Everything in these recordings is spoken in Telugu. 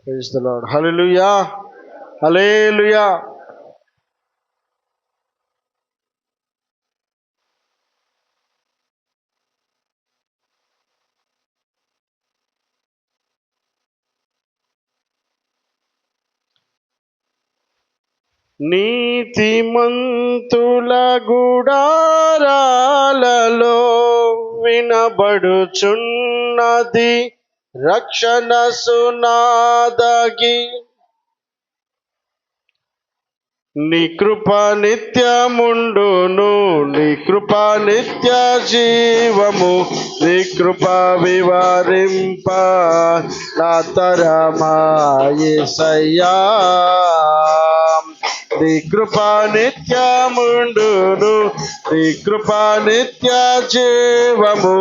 Praise the lord. Hallelujah, hallelujah. నీతిమంతుల గుడారాలలో వినబడుచున్నది రక్షణ సునాదగి. నీ కృప నిత్యముండును, నీ కృప నిత్య జీవము, నీ కృప వివరింప నా తరమా యేసయ్యా. నీ కృప నిత్యముండును, నీ కృప నిత్య జీవము,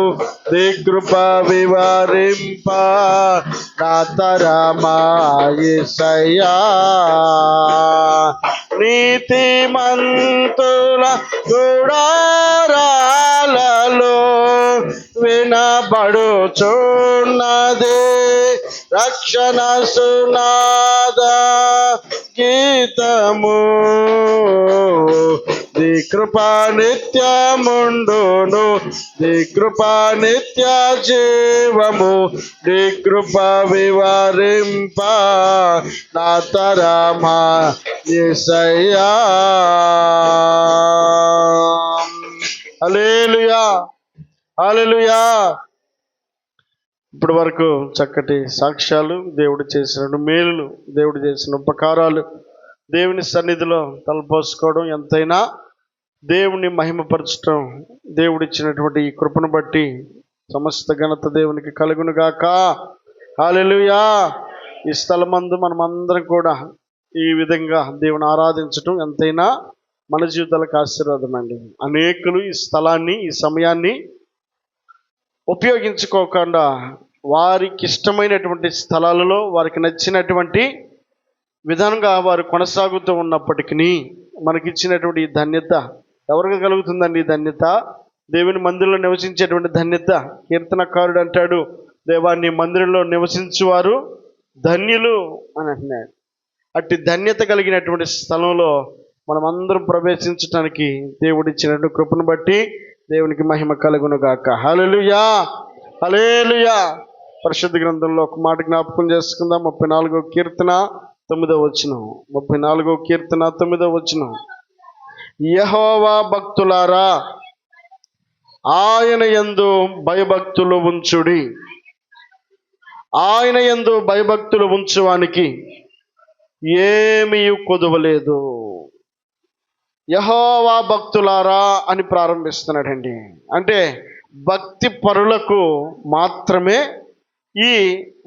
నీ కృప వివరింప నా తరమా యేసయ్యా. నీతిమంతుల గుడారాలలో వినబడుచున్నదే రక్షణ సునాద గీతము. నీ కృప నిత్యముండును, నీ కృప నిత్య జీవము, నీ కృప వివరింప నా తరమా యేసయ్యా. హల్లెలూయా, హల్లెలూయా. ఇప్పటి వరకు చక్కటి సాక్ష్యాలు, దేవుడు చేసిన మేలులు, దేవుడు చేసిన ఉపకారాలు, దేవుని సన్నిధిలో తలపోసుకోవడం, ఎంతైనా దేవుని మహిమపరచడం, దేవుడిచ్చినటువంటి ఈ కృపను బట్టి సమస్త ఘనత దేవునికి కలుగునుగాక. హల్లెలూయా. ఈ స్థలమందు మనమందరం కూడా ఈ విధంగా దేవుని ఆరాధించడం ఎంతైనా మన జీవితాలకు ఆశీర్వాదం అండి. అనేకులు ఈ స్థలాన్ని, ఈ సమయాన్ని ఉపయోగించుకోకుండా వారికి ఇష్టమైనటువంటి స్థలాలలో వారికి నచ్చినటువంటి విధంగా వారు కొనసాగుతూ ఉన్నప్పటికీ మనకిచ్చినటువంటి ఈ ధన్యత ఎవరికి కలుగుతుందండి? ఈ ధన్యత దేవుని మందిరంలో నివసించేటువంటి ధన్యత. కీర్తనకారుడు అంటాడు, దేవాన్ని మందిరంలో నివసించువారు ధన్యులు అని అంటున్నాడు. అట్టి ధన్యత కలిగినటువంటి స్థలంలో మనం అందరం ప్రవేశించడానికి దేవుడిచ్చినటువంటి కృపను బట్టి దేవునికి మహిమ కలుగును గాక. హల్లెలూయా, హల్లెలూయా. పరిశుద్ధ గ్రంథంలో ఒక మాట జ్ఞాపకం చేసుకుందాం. 34వ కీర్తన 9వ వచనం. 34వ కీర్తన 9వ వచనం. యెహోవా భక్తులారా, ఆయన యందు భయభక్తులు ఉంచుడి. ఆయన యందు భయభక్తులు ఉంచువానికి ఏమీ కొదువలేదు. యెహోవా భక్తులారా అని ప్రారంభిస్తున్నాడండి. అంటే భక్తి పరులకు మాత్రమే ఈ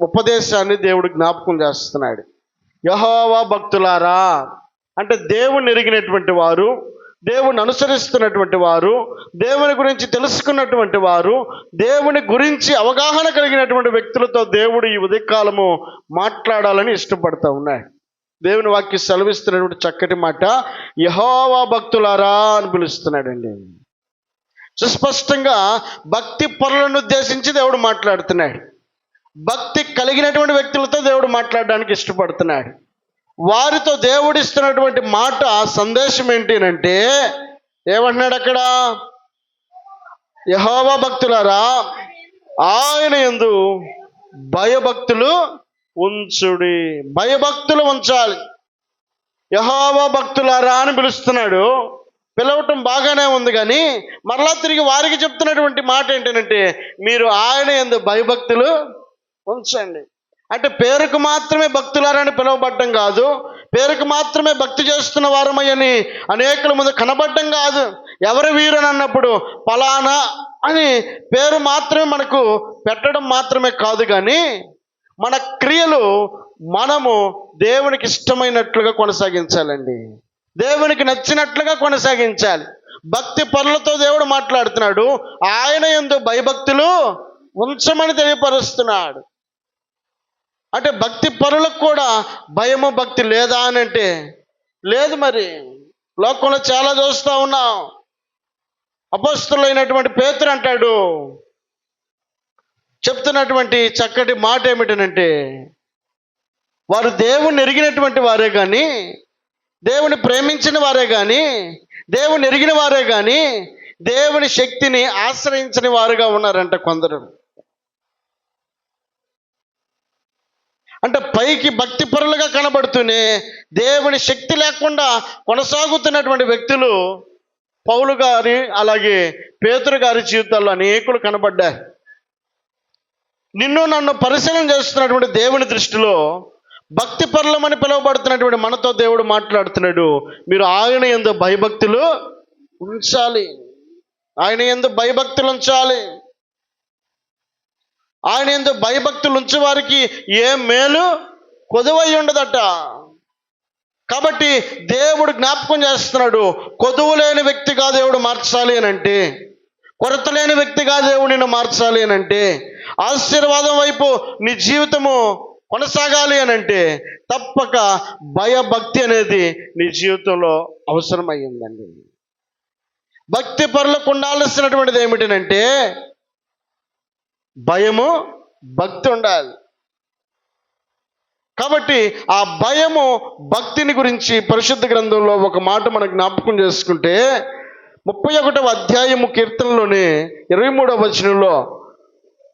ఉపదేశాన్ని దేవుడు జ్ఞాపకం చేస్తున్నాడు. యెహోవా భక్తులారా అంటే దేవుని ఎరిగినటువంటి వారు, దేవుని అనుసరిస్తున్నటువంటి వారు, దేవుని గురించి తెలుసుకున్నటువంటి వారు, దేవుని గురించి అవగాహన కలిగినటువంటి వ్యక్తులతో దేవుడు ఈ ఉదయకాలము మాట్లాడాలని ఇష్టపడతా ఉన్నాడు. దేవుని వాక్యం సెలవిస్తున్నటువంటి చక్కటి మాట, యెహోవా భక్తులారా అని పిలుస్తున్నాడండి. సుస్పష్టంగా భక్తి పరులను ఉద్దేశించి దేవుడు మాట్లాడుతున్నాడు. భక్తి కలిగినటువంటి వ్యక్తులతో దేవుడు మాట్లాడడానికి ఇష్టపడుతున్నాడు. వారితో దేవుడు ఇస్తున్నటువంటి మాట, సందేశం ఏంటి అంటే, ఏమంటున్నాడు అక్కడ? యెహోవా భక్తులారా, ఆయన యందు భయభక్తులు ఉంచుడి. భయభక్తులు ఉంచాలి. యెహోవా భక్తులారా అని పిలుస్తున్నాడు. పిలవటం బాగానే ఉంది, కానీ మరలా తిరిగి వారికి చెప్తున్నటువంటి మాట ఏంటంటే, మీరు ఆయన యందు భయభక్తులు ఉంచండి. అంటే పేరుకు మాత్రమే భక్తులారని పిలువబడ్డం కాదు, పేరుకు మాత్రమే భక్తి చేస్తున్న వారమయ్యని అనేకుల ముందు కనబడ్డం కాదు. ఎవరు వీరని అన్నప్పుడు ఫలానా అని పేరు మాత్రమే మనకు పెట్టడం మాత్రమే కాదు, కానీ మన క్రియలు మనము దేవునికి ఇష్టమైనట్లుగా కొనసాగించాలండి. దేవునికి నచ్చినట్లుగా కొనసాగించాలి. భక్తి పరులతో దేవుడు మాట్లాడుతున్నాడు. ఆయన యందు భయభక్తులు ఉంచమని తెలియపరుస్తున్నాడు. అంటే భక్తి పరులకు కూడా భయము భక్తి లేదా అని అంటే లేదు. మరి లోకంలో చాలా చూస్తూ ఉన్నాం. అపోస్తలుడైనటువంటి పేతురు అంటాడు, చెప్తున్నటువంటి చక్కటి మాట ఏమిటనంటే, వారు దేవుణ్ణి ఎరిగినటువంటి వారే కానీ, దేవుని ప్రేమించిన వారే కానీ, దేవుని ఎరిగిన వారే కానీ దేవుని శక్తిని ఆశ్రయించని వారుగా ఉన్నారంట కొందరు. అంటే పైకి భక్తి పరులుగా కనబడుతూనే దేవుని శక్తి లేకుండా కొనసాగుతున్నటువంటి వ్యక్తులు పౌలు గారి అలాగే పేతురు గారి జీవితాల్లో అనేకులు కనబడ్డారు. నిన్ను నన్ను పరిశీలన చేస్తున్నటువంటి దేవుని దృష్టిలో భక్తి పరులమని పిలువబడుతున్నటువంటి మనతో దేవుడు మాట్లాడుతున్నాడు. మీరు ఆయన యందు భయభక్తులు ఉంచాలి. ఆయన యందు భయభక్తులు ఉంచాలి. ఆయన యందు భయభక్తులు ఉంచే వారికి ఏ మేలు కొదువై ఉండదట. కాబట్టి దేవుడు జ్ఞాపకం చేస్తున్నాడు, కొదువు లేని వ్యక్తిగా దేవుడు మార్చాలి అని అంటే, కొరత లేని వ్యక్తిగా దేవుడు నిన్ను మార్చాలి అని అంటే, ఆశీర్వాదం వైపు నీ జీవితము కొనసాగాలి అని అంటే తప్పక భయభక్తి అనేది నీ జీవితంలో అవసరమయ్యిందండి. భక్తి పరులకు ఉండాల్సినటువంటిది ఏమిటంటే భయము, భక్తి ఉండాలి. కాబట్టి ఆ భయము భక్తిని గురించి పరిశుద్ధ గ్రంథంలో ఒక మాట మనకు జ్ఞాపకం చేసుకుంటే 31వ అధ్యాయము కీర్తనలోని 23వ వచనంలో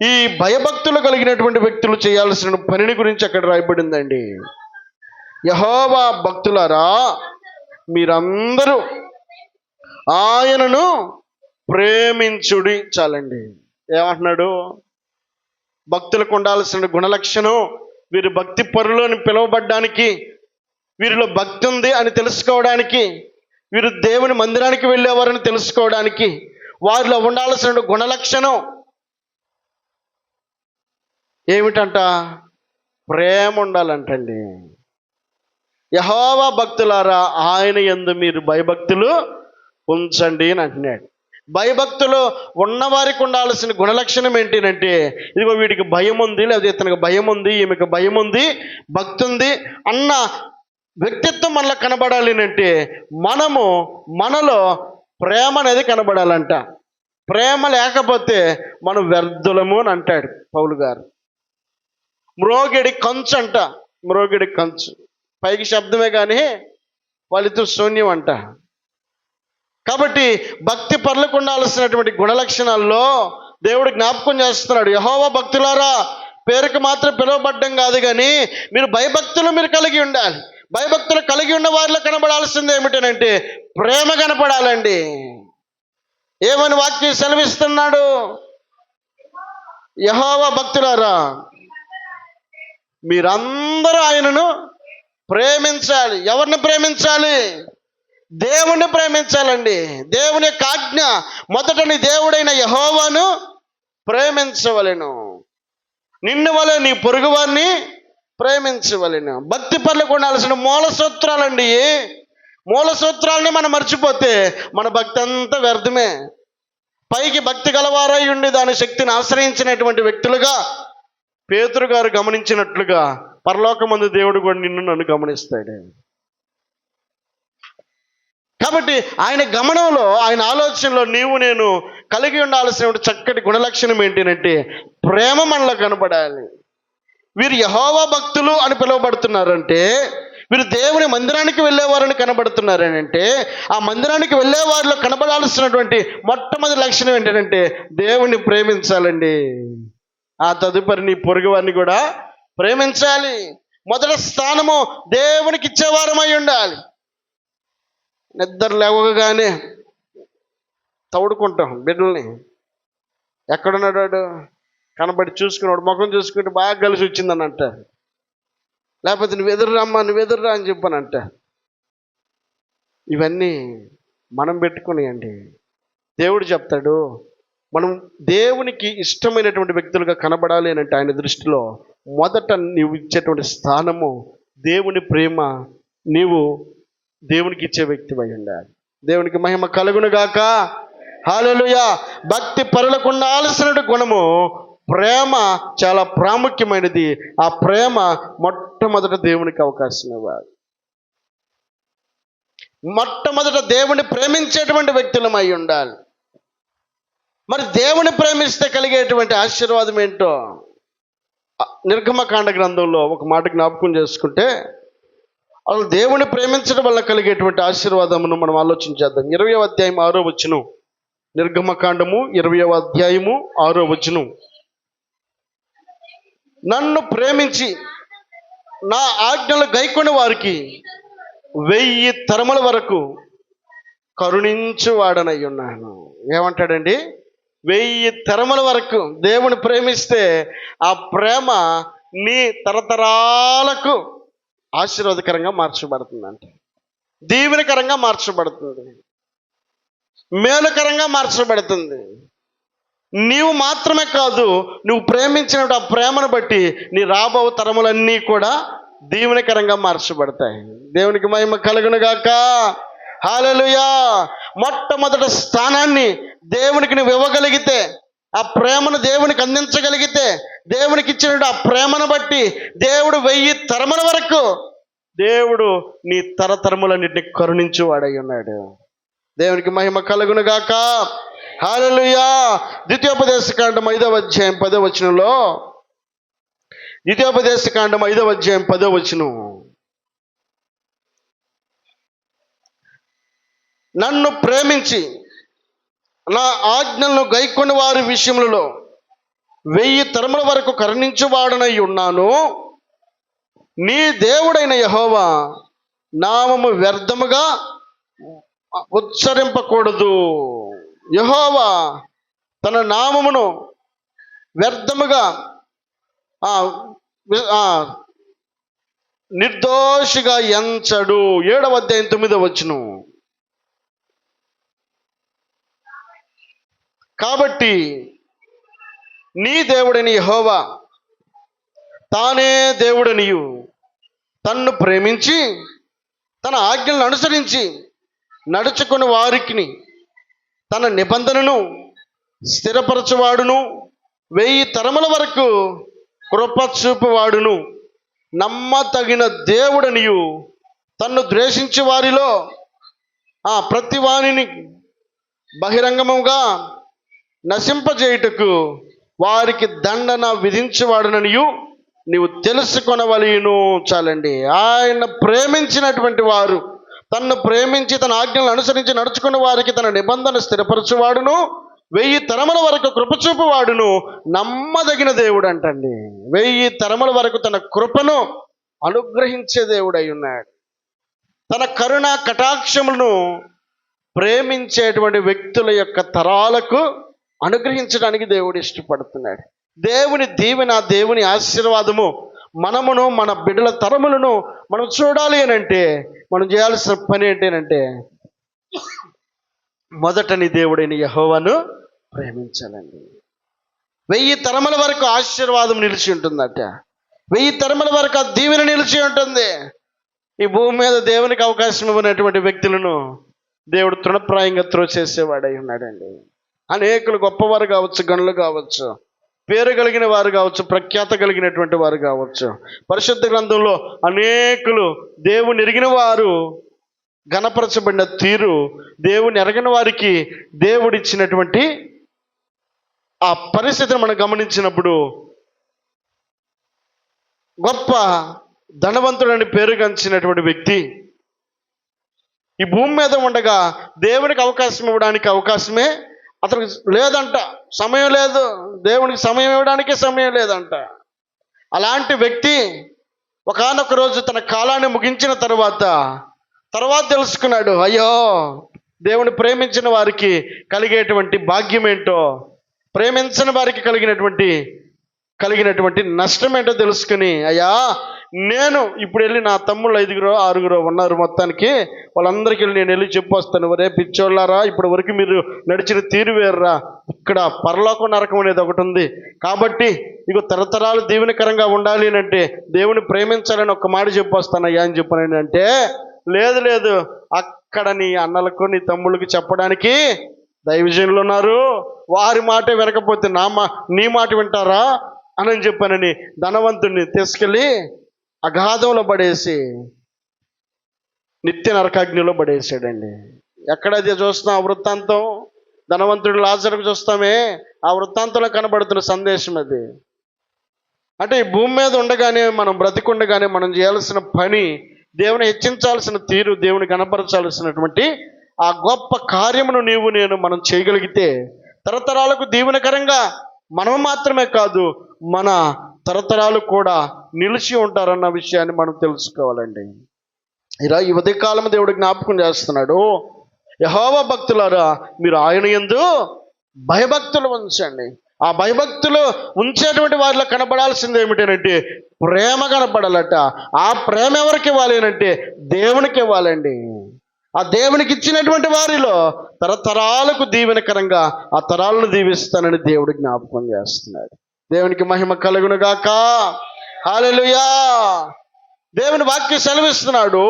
ఈ భయభక్తులు కలిగినటువంటి వ్యక్తులు చేయాల్సిన పనిని గురించి అక్కడ రాయబడిందండి. యెహోవా భక్తులారా మీరందరూ ఆయనను ప్రేమించుడి. చాలండి. ఏమంటున్నాడు? భక్తులకు ఉండాల్సిన గుణలక్షణం, వీరు భక్తి పరులని పిలువబడ్డానికి, వీరిలో భక్తి ఉంది అని తెలుసుకోవడానికి, వీరు దేవుని మందిరానికి వెళ్ళేవారని తెలుసుకోవడానికి వారిలో ఉండాల్సిన గుణలక్షణం ఏమిటంట? ప్రేమ ఉండాలంటండి. యెహోవా భక్తులారా ఆయన యందు మీరు భయభక్తులు ఉంచండి అని అంటున్నాడు. భయభక్తులు ఉన్నవారికి ఉండాల్సిన గుణలక్షణం ఏంటంటే, ఇదిగో వీడికి భయం ఉంది, లేదా ఇతనికి భయం ఉంది, ఈమెకి భయం ఉంది, భక్తి ఉంది అన్న వ్యక్తిత్వం మనలో కనబడాలి అంటే మనలో ప్రేమ అనేది కనబడాలంట. ప్రేమ లేకపోతే మనం వ్యర్థులము అని అంటాడు పౌలు గారు. మ్రోగిడి కంచు అంట. మ్రోగిడి కంచు పైకి శబ్దమే కానీ వాళ్ళిద్దరు శూన్యం అంట. కాబట్టి భక్తి పరులకు ఉండాల్సినటువంటి గుణలక్షణాల్లో దేవుడు జ్ఞాపకం చేస్తున్నాడు, యెహోవా భక్తులారా పేరుకు మాత్రం పిలువబడ్డం కాదు కానీ మీరు భయభక్తులు మీరు కలిగి ఉండాలి. భయభక్తులు కలిగి ఉన్న వారిలో కనబడాల్సింది ఏమిటనంటే ప్రేమ కనపడాలండి. ఏమని వాక్యం సెలవిస్తున్నాడు? యెహోవా భక్తులారా మీరందరూ ఆయనను ప్రేమించాలి. ఎవరిని ప్రేమించాలి? దేవుణ్ణి ప్రేమించాలండి. దేవుని యొక్క ఆజ్ఞ మొదట నీ దేవుడైన యెహోవాను ప్రేమించవలెను, నిన్ను వలె నీ పొరుగు వారిని ప్రేమించవలెను. భక్తి పరులకు ఉండాల్సిన మూల సూత్రాలండి. మూల సూత్రాలని మనం మర్చిపోతే మన భక్తి అంతా వ్యర్థమే. పైకి భక్తి గలవారై ఉండి దాని శక్తిని ఆశ్రయించినటువంటి వ్యక్తులుగా పేతురు గారు గమనించినట్లుగా పరలోకమందు దేవుడు కూడా నిన్ను నన్ను గమనిస్తాడు. కాబట్టి ఆయన గమనంలో, ఆయన ఆలోచనలో నీవు నేను కలిగి ఉండాల్సిన చక్కటి గుణలక్షణం ఏంటంటే ప్రేమ మనలో కనబడాలి. వీరు యెహోవా భక్తులు అని పిలువబడుతున్నారంటే, వీరు దేవుని మందిరానికి వెళ్ళేవారని కనబడుతున్నారనంటే, ఆ మందిరానికి వెళ్ళే వారిలో కనబడాల్సినటువంటి మొట్టమొదటి లక్షణం ఏంటంటే దేవుని ప్రేమించాలండి. ఆ తదుపరి నీ పొరుగు వారిని కూడా ప్రేమించాలి. మొదటి స్థానము దేవునికి ఇచ్చేవారమై ఉండాలి. నిద్ర లేవగానే తౌడుకుంటాం బిడ్డల్ని. ఎక్కడున్నాడు వాడు? కనబడి చూసుకున్నాడు, ముఖం చూసుకుంటే బాగా కలిసి వచ్చిందని అంటారు. లేకపోతే నువ్వు ఎదురురామ్మా, నువ్వు ఎదురురా అని చెప్పని అంటారు. ఇవన్నీ మనం పెట్టుకుని అండి. దేవుడు చెప్తాడు మనం దేవునికి ఇష్టమైనటువంటి వ్యక్తులుగా కనబడాలి అని అంటే ఆయన దృష్టిలో మొదట నీవు ఇచ్చేటువంటి స్థానము దేవుని ప్రేమ, నీవు దేవునికి ఇచ్చే వ్యక్తివై ఉండాలి. దేవునికి మహిమ కలుగును గాక. హల్లెలూయా. భక్తి పరులకు ఉండాల్సిన గుణము ప్రేమ చాలా ప్రాముఖ్యమైనది. ఆ ప్రేమ మొట్టమొదట దేవునికి అవకాశం ఇవ్వాలి. మొట్టమొదట దేవుని ప్రేమించేటువంటి వ్యక్తులమై ఉండాలి. మరి దేవుని ప్రేమిస్తే కలిగేటువంటి ఆశీర్వాదం ఏంటో నిర్గమకాండ గ్రంథంలో ఒక మాట జ్ఞాపకం చేసుకుంటే, అసలు దేవుని ప్రేమించడం వల్ల కలిగేటువంటి ఆశీర్వాదమును మనం ఆలోచించేద్దాం. 20వ అధ్యాయం 6వ వచనం. నిర్గమకాండము 20వ అధ్యాయము 6వ వచనం. నన్ను ప్రేమించి నా ఆజ్ఞలు గైకొని వారికి 1000 తరముల వరకు కరుణించువాడనై ఉన్నాను. ఏమంటాడండి? 1000 తరముల వరకు దేవుని ప్రేమిస్తే ఆ ప్రేమ నీ తరతరాలకు ఆశీర్వాదకరంగా మార్చబడుతుందంట, దీవెనకరంగా మార్చబడుతుంది, మేలుకరంగా మార్చబడుతుంది. నీవు మాత్రమే కాదు, నువ్వు ప్రేమించిన ఆ ప్రేమను బట్టి నీ రాబో తరములన్నీ కూడా దీవెనకరంగా మార్చబడతాయి. దేవునికి మహిమ కలుగును గాక. హల్లెలూయా. మొట్టమొదటి స్థానాన్ని దేవునికి నువ్వు ఇవ్వగలిగితే, ఆ ప్రేమను దేవునికి అందించగలిగితే, దేవునికి ఇచ్చిన ఆ ప్రేమను బట్టి దేవుడు 1000 తరముల వరకు దేవుడు నీ తరతరములన్నింటినీ కరుణించువాడై ఉన్నాడు. దేవునికి మహిమ కలుగును గాక. హల్లెలూయా. ద్వితీయోపదేశకాండం 5వ అధ్యాయం 10వ వచనంలో, ద్వితీయోపదేశకాండం 5వ అధ్యాయం 10వ వచనం, నన్ను ప్రేమించి నా ఆజ్ఞలను గైకొని వారి విషయములలో 1000 తరముల వరకు కరుణించువాడనై ఉన్నాను. నీ దేవుడైన యెహోవా నామము వ్యర్థముగా ఉచ్చరింపకూడదు. యెహోవా తన నామమును వ్యర్థముగా నిర్దోషిగా ఎంచడు. 7వ అధ్యాయం 9వ వచనం. కాబట్టి నీ దేవుడని యెహోవా తానే దేవుడనియు తన్ను ప్రేమించి తన ఆజ్ఞలను అనుసరించి నడుచుకుని వారికి తన నిబంధనను స్థిరపరచువాడును, 1000 తరముల వరకు కృప చూపువాడును, నమ్మతగిన దేవుడనియు తన్ను ద్వేషించే వారిలో ప్రతి వానిని బహిరంగముగా నశింపజేయుటకు వారికి దండన విధించేవాడుననియు నీవు తెలుసుకొనవలెను. చాలండి. ఆయన ప్రేమించినటువంటి వారు, తన్ను ప్రేమించి తన ఆజ్ఞలను అనుసరించి నడుచుకున్న వారికి తన నిబంధన స్థిరపరచువాడును, 1000 తరముల వరకు కృపచూపువాడును, నమ్మదగిన దేవుడు అంటండి. 1000 తరముల వరకు తన కృపను అనుగ్రహించే దేవుడై ఉన్నాడు. తన కరుణ కటాక్షములను ప్రేమించేటువంటి వ్యక్తుల యొక్క తరాలకు అనుగ్రహించడానికి దేవుడు ఇష్టపడుతున్నాడు. దేవుని దీవెన, దేవుని ఆశీర్వాదము మనమును మన బిడ్డల తరములను మనం చూడాలి అని అంటే మనం చేయాల్సిన పని ఏంటంటే, మొదట నీ దేవుడైన యెహోవాను ప్రేమించాలండి. 1000 తరముల వరకు ఆశీర్వాదం నిలిచి ఉంటుందట. 1000 తరముల వరకు ఆ దీవెన నిలిచి ఉంటుంది. ఈ భూమి మీద దేవునికి అవకాశం ఇవ్వనటువంటి వ్యక్తులను దేవుడు తృణప్రాయంగా త్రోచేసేవాడై ఉన్నాడండి. అనేకులు గొప్పవారు కావచ్చు, గనులు కావచ్చు, పేరు కలిగిన వారు కావచ్చు, ప్రఖ్యాత కలిగినటువంటి వారు కావచ్చు. పరిశుద్ధ గ్రంథంలో అనేకులు దేవుని ఎరిగిన వారు ఘనపరచబడిన తీరు, దేవుని ఎరగిన వారికి దేవుడిచ్చినటువంటి ఆ పరిస్థితిని మనం గమనించినప్పుడు, గొప్ప ధనవంతుడని పేరుగాంచినటువంటి వ్యక్తి ఈ భూమి మీద ఉండగా దేవునికి అవకాశం ఇవ్వడానికి అవకాశమే అతనికి లేదంట. సమయం లేదు, దేవునికి సమయం ఇవ్వడానికే సమయం లేదంట. అలాంటి వ్యక్తి ఒకానొక రోజు తన కాలాన్ని ముగించిన తర్వాత తెలుసుకున్నాడు, అయ్యో దేవుని ప్రేమించిన వారికి కలిగేటువంటి భాగ్యం ఏంటో, ప్రేమించిన వారికి కలిగినటువంటి నష్టం ఏంటో తెలుసుకుని, అయ్యా నేను ఇప్పుడు వెళ్ళి నా తమ్ముళ్ళు 5గురో 6గురో ఉన్నారు, మొత్తానికి వాళ్ళందరికీ వెళ్ళి నేను వెళ్ళి చెప్పొస్తాను, ఒరే పిచ్చోళ్ళారా, ఇప్పటి వరకు మీరు నడిచిన తీరు వేర్రా, ఇక్కడ పరలోకం నరకం అనేది ఒకటి ఉంది, కాబట్టి ఇక తరతరాలు దీవెనకరంగా ఉండాలి అని అంటే దేవుని ప్రేమించాలని ఒక మాట చెప్పొస్తానయ్యా అని చెప్పాను. అంటే లేదు, అక్కడ నీ అన్నలకు నీ తమ్ముళ్ళకి చెప్పడానికి దైవజనులు ఉన్నారు, వారి మాట వినకపోతే నీ మాట వింటారా అని చెప్పానని ధనవంతుడిని తీసుకెళ్ళి అగాధంలో పడేసి నిత్య నరకాగ్నిలో పడేసాడండి. ఎక్కడైతే చూస్తున్నాం ఆ వృత్తాంతం, ధనవంతుడు లాజరుకు చూస్తామే, ఆ వృత్తాంతంలో కనబడుతున్న సందేశం అది. అంటే ఈ భూమి మీద ఉండగానే, మనం బ్రతికుండగానే మనం చేయాల్సిన పని, దేవుని హెచ్చించాల్సిన తీరు, దేవుని కనపరచాల్సినటువంటి ఆ గొప్ప కార్యమును నీవు నేను మనం చేయగలిగితే తరతరాలకు దీవెనకరంగా మనం మాత్రమే కాదు, మన తరతరాలు కూడా నిలిచి ఉంటారన్న విషయాన్ని మనం తెలుసుకోవాలండి. ఇలా ఈ ఉదయకాలం దేవుడు జ్ఞాపకం చేస్తున్నాడు, యెహోవా భక్తులారా మీరు ఆయన యందు భయభక్తులు ఉంచండి. ఆ భయభక్తులు ఉంచేటువంటి వారిలో కనబడాల్సింది ఏమిటంటే ప్రేమ కనపడాలట. ఆ ప్రేమ ఎవరికి ఇవ్వాలి అంటే దేవునికి ఇవ్వాలండి. ఆ దేవునికి ఇచ్చినటువంటి వారిలో తరతరాలకు దీవెనకరంగా ఆ తరాలను దీవిస్తానని దేవుడు జ్ఞాపకం చేస్తున్నాడు. దేవునికి మహిమ కలుగును గాక. హల్లెలూయా. దేవుని వాక్యం సెలవిస్తున్నాడు,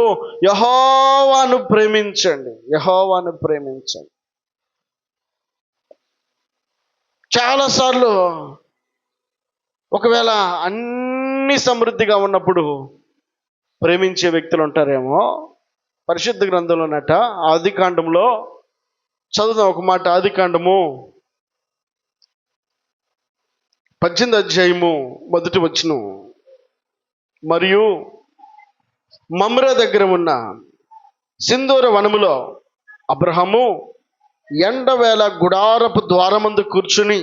యెహోవాను ప్రేమించండి, యెహోవాను ప్రేమించండి. చాలాసార్లు ఒకవేళ అన్ని సమృద్ధిగా ఉన్నప్పుడు ప్రేమించే వ్యక్తులు ఉంటారేమో. పరిశుద్ధ గ్రంథంలో ఉన్నట ఆదికాండంలో చదువుదాం ఒక మాట. ఆదికాండము 18వ అధ్యాయము 1వ వచనం. మరియు మమ్రే దగ్గర ఉన్న సింధూర వనములో అబ్రహాము ఎండవేళ గుడారపు ద్వారమందు కూర్చుని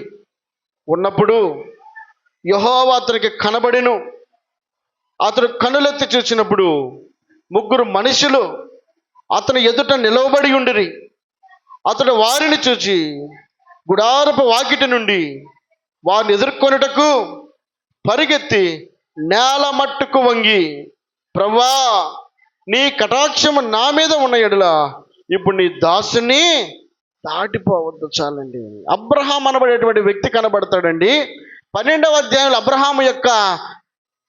ఉన్నప్పుడు యెహోవా అతనికి కనబడెను. అతడు కనులెత్తి చూసినప్పుడు 3 మనుషులు అతని ఎదుట నిలవబడి ఉండిరి. అతడు వారిని చూచి గుడారపు వాకిటి నుండి వారిని ఎదుర్కొనుటకు పరిగెత్తి నేల మట్టుకు వంగి, ప్రభువా నీ కటాక్షము నా మీద ఉన్న ఎడల ఇప్పుడు నీ దాసుని దాటిపోవద్దు. చాలండి. అబ్రహాం అనబడేటువంటి వ్యక్తి కనబడతాడండి. 12వ అధ్యాయంలో అబ్రహాము యొక్క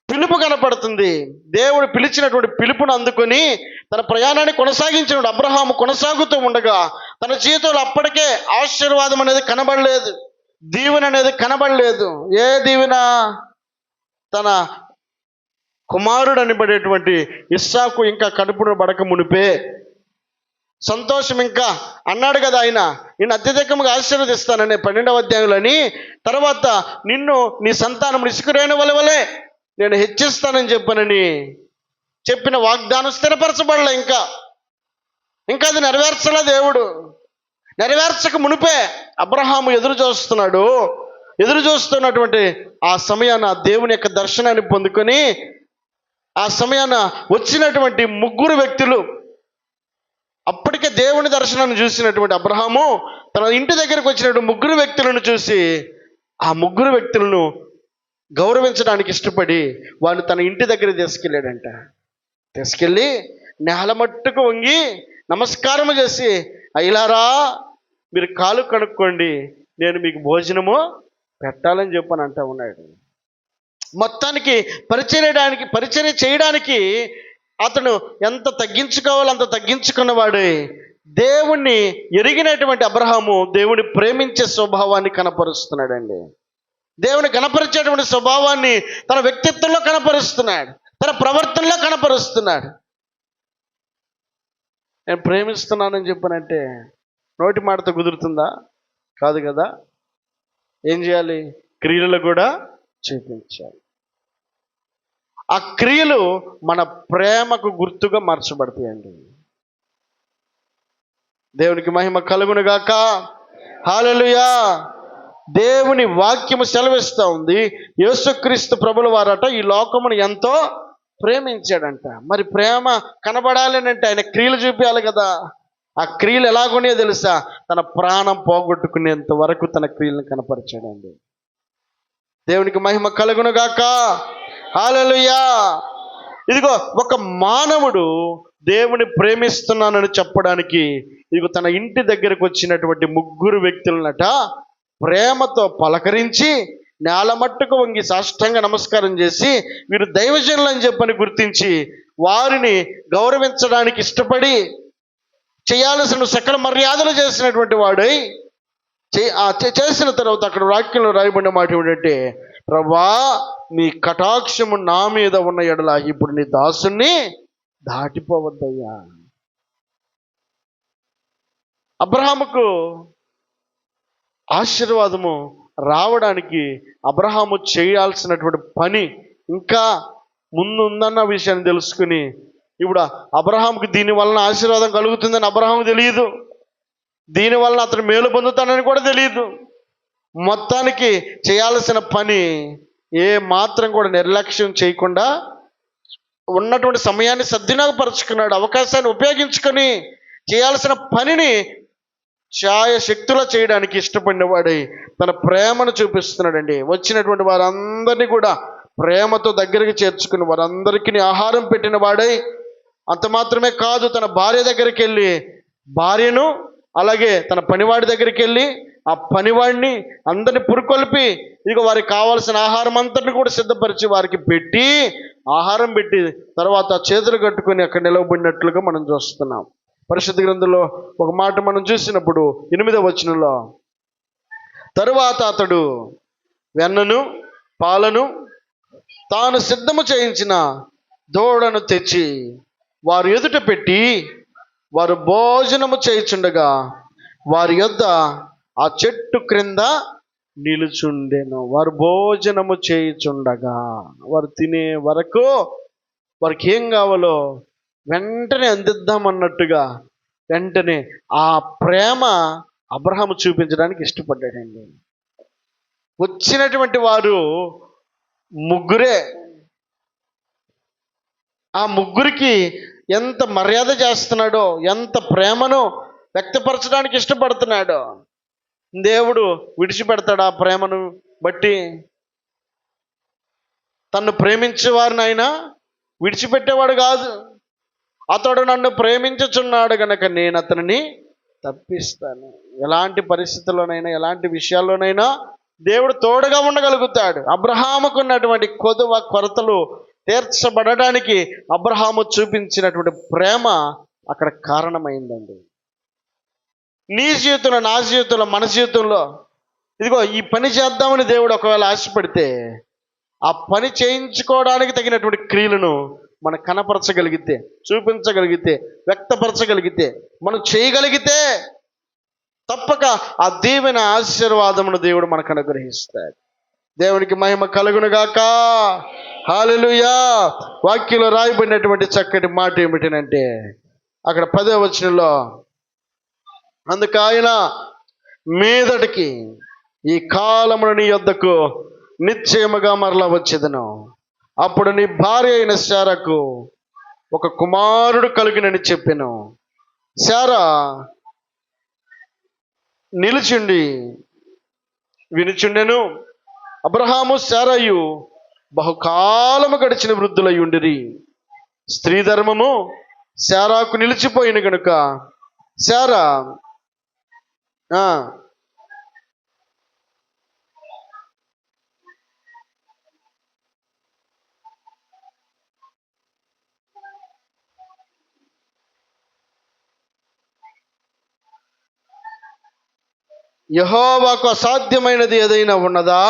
పిలుపు కనపడుతుంది. దేవుడు పిలిచినటువంటి పిలుపును అందుకొని తన ప్రయాణాన్ని కొనసాగించినప్పుడు అబ్రహాము కొనసాగుతూ ఉండగా తన జీవితంలో అప్పటికే ఆశీర్వాదం అనేది కనబడలేదు, దీవెన అనేది కనబడలేదు. ఏ దీవెన? తన కుమారుడు అనబడేటువంటి ఇస్సాకు ఇంకా కడుపును పడక మునిపే సంతోషం ఇంకా అన్నాడు కదా ఆయన, నిన్ను అత్యధికంగా ఆశీర్వదిస్తానని 12వ అధ్యాయంలోని. తర్వాత నిన్ను నీ సంతానం ఇసుకరేణి వలె నేను హెచ్చిస్తానని చెప్పానని చెప్పిన వాగ్దానం స్థిరపరచబడలే. ఇంకా అది నెరవేర్చలే దేవుడు. నెరవేర్చక మునిపే అబ్రహాము ఎదురు చూస్తున్నటువంటి ఆ సమయాన దేవుని యొక్క దర్శనాన్ని పొందుకొని ఆ సమయాన వచ్చినటువంటి 3 వ్యక్తులు, అప్పటికే దేవుని దర్శనాన్ని చూసినటువంటి అబ్రహాము తన ఇంటి దగ్గరకు వచ్చినటువంటి 3 వ్యక్తులను చూసి ఆ 3 వ్యక్తులను గౌరవించడానికి ఇష్టపడి వాళ్ళు తన ఇంటి దగ్గర తీసుకెళ్ళాడంట. తీసుకెళ్ళి నేల మట్టుకు వంగి నమస్కారము చేసి, అయ్యలారా మీరు కాలు కనుక్కోండి, నేను మీకు భోజనము పెట్టాలని చెప్పని అంటూ ఉన్నాడు. మొత్తానికి పరిచర్య చేయడానికి అతను ఎంత తగ్గించుకోవాలో అంత తగ్గించుకున్నవాడే. దేవుణ్ణి ఎరిగినటువంటి అబ్రహాము దేవుని ప్రేమించే స్వభావాన్ని కనపరుస్తున్నాడండి. దేవుని కనపరిచేటువంటి స్వభావాన్ని తన వ్యక్తిత్వంలో కనపరుస్తున్నాడు, తన ప్రవర్తనలో కనపరుస్తున్నాడు. నేను ప్రేమిస్తున్నానని చెప్పానంటే నోటి మాటతో కుదురుతుందా? కాదు కదా. ఏం చేయాలి? క్రియలు కూడా చూపించాలి. ఆ క్రియలు మన ప్రేమకు గుర్తుగా మార్చబడతాయండి. దేవునికి మహిమ కలుగును గాక. హల్లెలూయా. దేవుని వాక్యము సెలవిస్తూ ఉంది, యేసుక్రీస్తు ప్రభుల వారట ఈ లోకమును ఎంతో ప్రేమించాడంట. మరి ప్రేమ కనబడాలి అంటే ఆయన క్రియలు చూపించాలి కదా. ఆ క్రియలు ఎలాగోనే తెలుసా? తన ప్రాణం పోగొట్టుకునేంత వరకు తన క్రియలను కనపరిచాడండి. దేవునికి మహిమ కలుగును గాక. హల్లెలూయా. ఇదిగో ఒక మానవుడు దేవుని ప్రేమిస్తున్నానని చెప్పడానికి ఇదిగో తన ఇంటి దగ్గరకు వచ్చినటువంటి 3 వ్యక్తులనట ప్రేమతో పలకరించి నేల మట్టుకు వంగి సాష్టాంగ నమస్కారం చేసి వీరు దైవజనులు అని చెప్పని గుర్తించి వారిని గౌరవించడానికి ఇష్టపడి చేయాల్సిన సకల మర్యాదలు చేసినటువంటి వాడై చేసిన తర్వాత అక్కడ వాక్యంలో రాయబడిన మాట ఏమిటంటే, ప్రభువా నీ కటాక్షము నా మీద ఉన్న ఎడల ఇప్పుడు నీ దాసుని దాటిపోవద్దయ్యా. అబ్రహాముకు ఆశీర్వాదము రావడానికి అబ్రహాము చేయాల్సినటువంటి పని ఇంకా ముందు ఉందన్న విషయాన్ని తెలుసుకుని, ఇప్పుడు అబ్రహాంకి దీని వలన ఆశీర్వాదం కలుగుతుందని అబ్రహాంకు తెలియదు, దీనివల్ల అతను మేలు పొందుతానని కూడా తెలియదు. మొత్తానికి చేయాల్సిన పని ఏ మాత్రం కూడా నిర్లక్ష్యం చేయకుండా ఉన్నటువంటి సమయాన్ని సద్వినియోగపరుచుకున్నాడు. అవకాశాన్ని ఉపయోగించుకొని చేయాల్సిన పనిని శక్తులా చేయడానికి ఇష్టపడినవాడై తన ప్రేమను చూపిస్తున్నాడండి. వచ్చినటువంటి వారందరినీ కూడా ప్రేమతో దగ్గరికి చేర్చుకుని వారందరికీ ఆహారం పెట్టిన వాడై, అంత మాత్రమే కాదు, తన భార్య దగ్గరికి వెళ్ళి భార్యను, అలాగే తన పనివాడి దగ్గరికి వెళ్ళి ఆ పనివాడిని అందరిని పురుకొల్పి ఇదిగో వారికి కావాల్సిన ఆహారం అంతటిని కూడా సిద్ధపరిచి వారికి పెట్టి, ఆహారం పెట్టి తర్వాత చేతులు కట్టుకొని అక్కడ నిలవబడినట్లుగా మనం చూస్తున్నాం. పరిశుద్ధ గ్రంథంలో ఒక మాట మనం చూసినప్పుడు 8వ వచనంలో, తరువాత అతడు వెన్నను పాలను తాను సిద్ధము చేయించిన దూడను తెచ్చి వారు ఎదుట పెట్టి వారు భోజనము చేయుచుండగా వారి యొద్ద ఆ చెట్టు క్రింద నిలుచుండెను. వారు భోజనము చేయుచుండగా, వారు తినే వరకు వారికి ఏం కావాలో వెంటనే అందిద్దామన్నట్టుగా వెంటనే ఆ ప్రేమ అబ్రహాము చూపించడానికి ఇష్టపడ్డాడండి. వచ్చినటువంటి వారు ముగ్గురే. ఆ ముగ్గురికి ఎంత మర్యాద చేస్తున్నాడో, ఎంత ప్రేమను వ్యక్తపరచడానికి ఇష్టపడుతున్నాడో. దేవుడు విడిచిపెడతాడు ఆ ప్రేమను బట్టి? తన్ను ప్రేమించే వారిని ఆయన విడిచిపెట్టేవాడు కాదు. అతడు నన్ను ప్రేమించుచున్నాడు గనక నేను అతనిని తప్పిస్తాను. ఎలాంటి పరిస్థితుల్లోనైనా, ఎలాంటి విషయాల్లోనైనా దేవుడు తోడుగా ఉండగలుగుతాడు. అబ్రహాముకు ఉన్నటువంటి కొరతలు తీర్చబడడానికి అబ్రహాము చూపించినటువంటి ప్రేమ అక్కడ కారణమైందండి. నీ జీవితంలో, నా జీవితంలో, మన జీవితంలో ఇదిగో ఈ పని చేద్దామని దేవుడు ఒకవేళ ఆశపడితే ఆ పని చేయించుకోవడానికి తగినటువంటి క్రియలను మనం కనపరచగలిగితే, చూపించగలిగితే, వ్యక్తపరచగలిగితే, మనం చేయగలిగితే తప్పక ఆ దీవెన ఆశీర్వాదమును దేవుడు మనకు అనుగ్రహిస్తాడు. దేవునికి మహిమ కలుగునుగాక. హల్లెలూయా. వాక్యంలో రాయబడినటువంటి చక్కటి మాట ఏమిటంటే అక్కడ 10వ వచనంలో, అందుకు ఆయన మీదటికి ఈ కాలమును నీ యొద్దకు నిశ్చయముగా మరలా వచ్చేదను, అప్పుడు నీ భార్య అయిన శారాకు ఒక కుమారుడు కలుగునని చెప్పెను. శారా నిలుచుండి వినుచుండెను. అబ్రహాము శారయు బహుకాలము గడిచిన వృద్ధులై ఉండిరి. స్త్రీ ధర్మము శారాకు నిలిచిపోయిన గనుక శారా యెహోవాకు అసాధ్యమైనది ఏదైనా ఉన్నదా?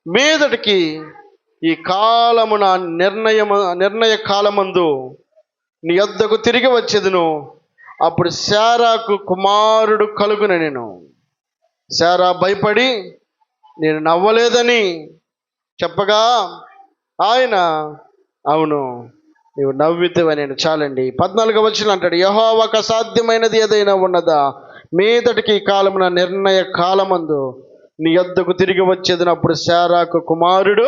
మీదటికి ఈ కాలమున నిర్ణయ కాలమందు నీ యొద్దకు తిరిగి వచ్చేదను, అప్పుడు శారాకు కుమారుడు కలుగునెను. శారా భయపడి నేను నవ్వలేదని చెప్పగా ఆయన అవును నీవు నవ్వితవని. చాలండి. 14వ వచనం అంటాడు, యెహోవాకు అసాధ్యమైనది ఏదైనా ఉన్నదా? మీదటికి ఈ కాలమున నిర్ణయ కాలమందు నీ యొద్దకు తిరిగి వచ్చేదని అప్పుడు శారాకు కుమారుడు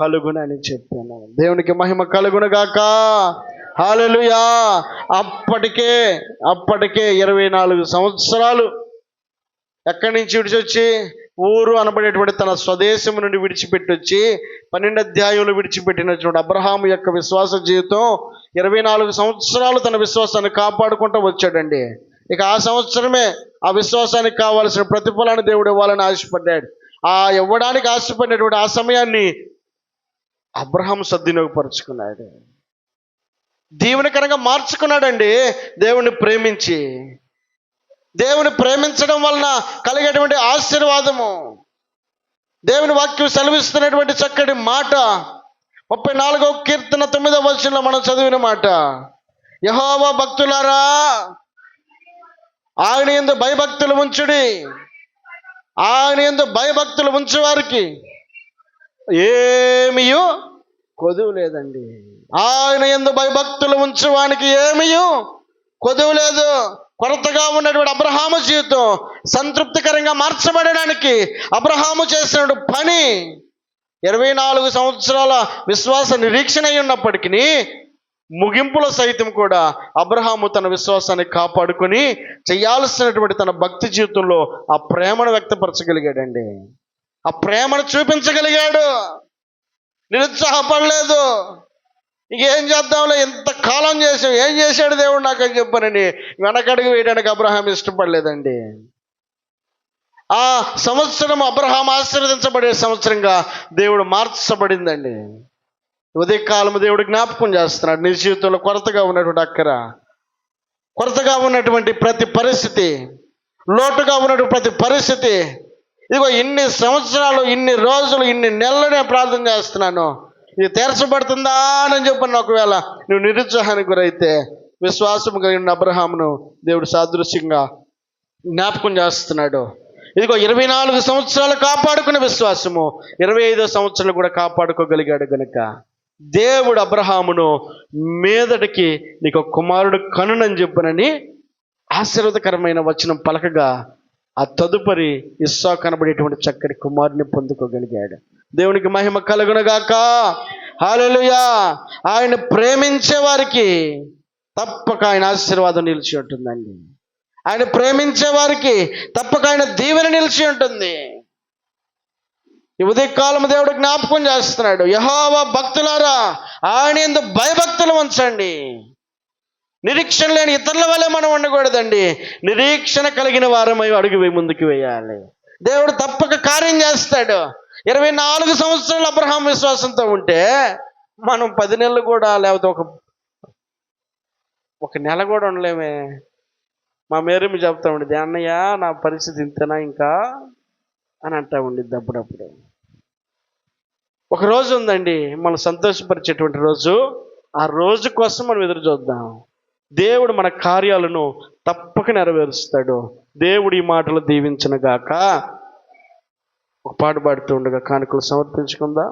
కలుగునని చెప్పాను. దేవునికి మహిమ కలుగునుగాక. హల్లెలూయా. అప్పటికే 24 సంవత్సరాలు ఎక్కడి నుంచి విడిచొచ్చి, ఊరు అనబడేటువంటి తన స్వదేశం నుండి విడిచిపెట్టి వచ్చి 12 అధ్యాయంలో విడిచిపెట్టినటువంటి అబ్రహాము యొక్క విశ్వాస జీవితం 24 సంవత్సరాలు తన విశ్వాసాన్ని కాపాడుకుంటూ వచ్చాడండి. ఇక ఆ సంవత్సరమే ఆ విశ్వాసానికి కావాల్సిన ప్రతిఫలాన్ని దేవుడు ఇవ్వాలని ఆశపడ్డాడు. ఆ ఇవ్వడానికి ఆశపడినటువంటి ఆ సమయాన్ని అబ్రహాము సద్వినియోగపరుచుకున్నాడు, దీవెనకరంగా మార్చుకున్నాడండి. దేవుని ప్రేమించి, దేవుని ప్రేమించడం వలన కలిగేటువంటి ఆశీర్వాదము, దేవుని వాక్యం సెలవిస్తున్నటువంటి చక్కటి మాట 34వ కీర్తన 9వ వచనంలో మనం చదివిన మాట, యెహోవా భక్తులారా ఆయన యందు భయభక్తులు ఉంచుడి, ఆయన యందు భయభక్తులు ఉంచేవారికి ఏమీయు కొదువు లేదండి. ఆయన యందు భయభక్తులు ఉంచేవానికి ఏమీయు కొదువు లేదు. కొరతగా ఉన్నటువంటి అబ్రహాము జీవితం సంతృప్తికరంగా మార్చబడడానికి అబ్రహాము చేసిన పని 24 సంవత్సరాల విశ్వాస నిరీక్షణ అయి ఉన్నప్పటికీ ముగింపులో సైతం కూడా అబ్రహాము తన విశ్వాసాన్ని కాపాడుకొని చేయాల్సినటువంటి తన భక్తి జీవితంలో ఆ ప్రేమను వ్యక్తపరచగలిగాడండి. ఆ ప్రేమను చూపించగలిగాడు. నిరుత్సాహపడలేదు. ఇంకేం చేద్దాంలే, ఎంత కాలం చేసాం, ఏం చేశాడు దేవుడు నాకు అని చెప్పానని వెనకడుగు వేయడానికి అబ్రహాం ఇష్టపడలేదండి. ఆ సంవత్సరం అబ్రహాం ఆశీర్వదించబడే సంవత్సరంగా దేవుడు మార్చబడిందండి. ఉదయకాలము దేవుడు జ్ఞాపకం చేస్తున్నాడు. నీ జీవితంలో కొరతగా ఉన్నటువంటి అక్కర, కొరతగా ఉన్నటువంటి ప్రతి పరిస్థితి, లోటుగా ఉన్నటువంటి ప్రతి పరిస్థితి, ఇదిగో ఇన్ని సంవత్సరాలు, ఇన్ని రోజులు, ఇన్ని నెలలు నేను ప్రార్థన చేస్తున్నాను, ఇది తీర్చబడుతుందా అని చెప్పిన ఒకవేళ నువ్వు నిరుత్సాహానికి గురైతే విశ్వాసం కలిగిన అబ్రహామును దేవుడు సాదృశ్యంగా జ్ఞాపకం చేస్తున్నాడు. ఇదిగో 24 సంవత్సరాలు కాపాడుకునే విశ్వాసము 25వ సంవత్సరాలు కూడా కాపాడుకోగలిగాడు గనుక దేవుడు అబ్రహామును మీదటికి నీకు కుమారుడు కనునని చెప్పనని ఆశీర్వాదకరమైన వచనం పలకగా ఆ తదుపరి ఇస్సాకు కనబడేటువంటి చక్కటి కుమారుని పొందుకోగలిగాడు. దేవునికి మహిమ కలుగునుగాక. హల్లెలూయా. ఆయన ప్రేమించే వారికి తప్పక ఆయన ఆశీర్వాదం నిలిచి ఉంటుందండి. ఆయన ప్రేమించే వారికి తప్పక ఆయన దీవెన నిలిచి ఉంటుంది. ఈ ఉదయకాలం దేవుడు జ్ఞాపకం చేస్తున్నాడు, యెహోవా భక్తులారా ఆయన యందు భయభక్తులు ఉంచండి. నిరీక్షణ లేని ఇతరుల వల్లే మనం ఉండకూడదండి. నిరీక్షణ కలిగిన వారమై అడుగు ముందుకు వేయాలి. దేవుడు తప్పక కార్యం చేస్తాడు. 24 సంవత్సరాలు అబ్రహాం విశ్వాసంతో ఉంటే మనం 10 నెలలు కూడా, లేకపోతే ఒక నెల కూడా ఉండలేమే. మా మేరీ చెప్తా ఉండేది, అన్నయ్య నా పరిస్థితి ఇంతేనా ఇంకా అని అంటా ఉండిద్ది అప్పుడప్పుడు. ఒక రోజు ఉందండి మనం సంతోషపరిచేటువంటి రోజు. ఆ రోజు కోసం మనం ఎదురు చూద్దాం. దేవుడు మన కార్యాలను తప్పక నెరవేరుస్తాడు. దేవుడు ఈ మాటలు దీవించునుగాక. ఒక పాట పాడుతూ ఉండగా కానుకలు సమర్పించుకుందాం.